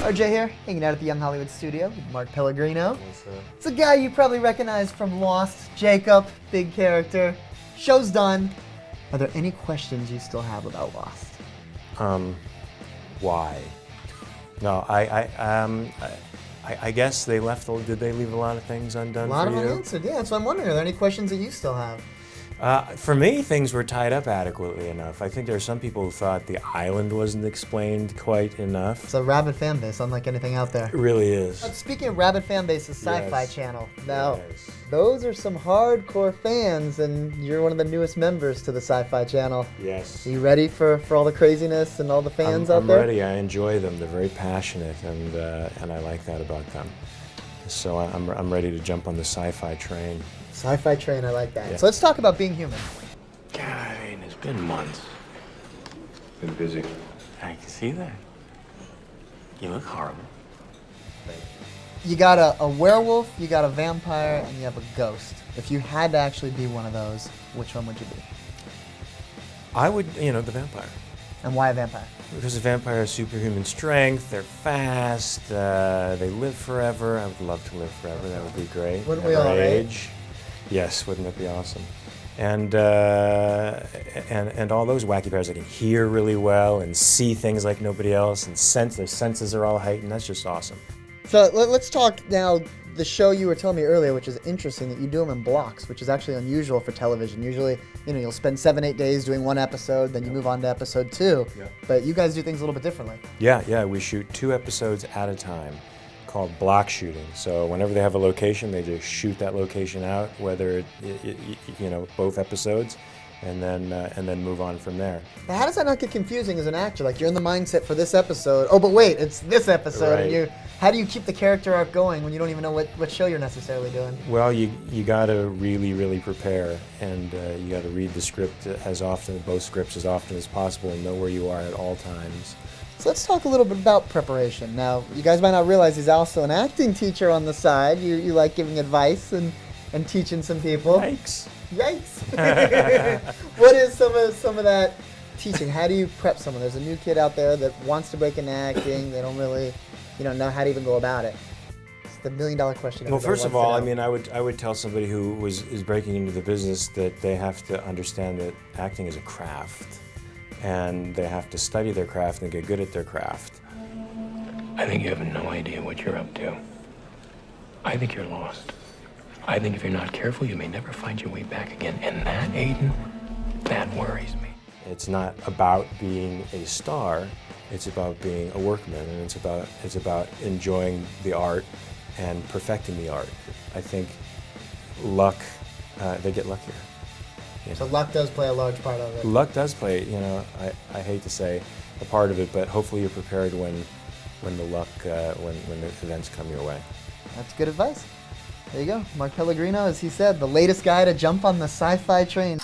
RJ here, hanging out at the Young Hollywood studio with Mark Pellegrino. It's a guy you probably recognize from Lost, Jacob, big character. Show's done. Are there any questions you still have about Lost? Why? No, I guess they left. Did they leave a lot of things undone for you? A lot of unanswered, yeah. That's what I'm wondering. Are there any questions that you still have? For me, things were tied up adequately enough. I think there are some people who thought the island wasn't explained quite enough. It's a rabid fan base, unlike anything out there. It really is. Speaking of rabid fan bases, SyFy Yes. channel. Now, Yes. those are some hardcore fans, and you're one of the newest members to the SyFy channel. Yes. Are you ready for all the craziness and all the fans out there? I'm ready. I enjoy them. They're very passionate, and I like that about them. So I'm ready to jump on the SyFy train. SyFy train, I like that. Yeah. So let's talk about being human. God, I mean, it's been months. Been busy. I can see that. You look horrible. You got a werewolf, you got a vampire, and you have a ghost. If you had to actually be one of those, which one would you be? I would, the vampire. And why a vampire? Because the vampire has superhuman strength, they're fast, they live forever. I would love to live forever, that would be great. Wouldn't we Never all, right? age. Yes, wouldn't that be awesome? And all those wacky powers, they can hear really well and see things like nobody else, and their senses are all heightened. That's just awesome. So let's talk now, the show you were telling me earlier, which is interesting, that you do them in blocks, which is actually unusual for television. Usually, you'll spend 7-8 days doing one episode, then you move on to episode 2. Yeah. But you guys do things a little bit differently. Yeah, we shoot 2 episodes at a time, called block shooting. So whenever they have a location, they just shoot that location out, whether both episodes, and then move on from there. Now, how does that not get confusing as an actor? Like, you're in the mindset for this episode. Oh, but wait, it's this episode. Right. And how do you keep the character arc going when you don't even know what show you're necessarily doing? Well, you got to really, really prepare, and you got to read the script both scripts as often as possible, and know where you are at all times. So let's talk a little bit about preparation. Now, you guys might not realize he's also an acting teacher on the side. You like giving advice and teaching some people. Yikes. What is some of that teaching? How do you prep someone? There's a new kid out there that wants to break into acting. They don't really, know how to even go about it. It's the $1 million question. Well, first of everybody all, wants to know. I would tell somebody who is breaking into the business that they have to understand that acting is a craft, and they have to study their craft and get good at their craft. I think you have no idea what you're up to. I think you're lost. I think if you're not careful, you may never find your way back again. And that, Aiden, that worries me. It's not about being a star. It's about being a workman, and it's about enjoying the art and perfecting the art. I think luck, they get luckier. So luck does play a large part of it. Luck does play, I hate to say a part of it, but hopefully you're prepared when the luck, when the events come your way. That's good advice. There you go. Mark Pellegrino, as he said, the latest guy to jump on the SyFy train.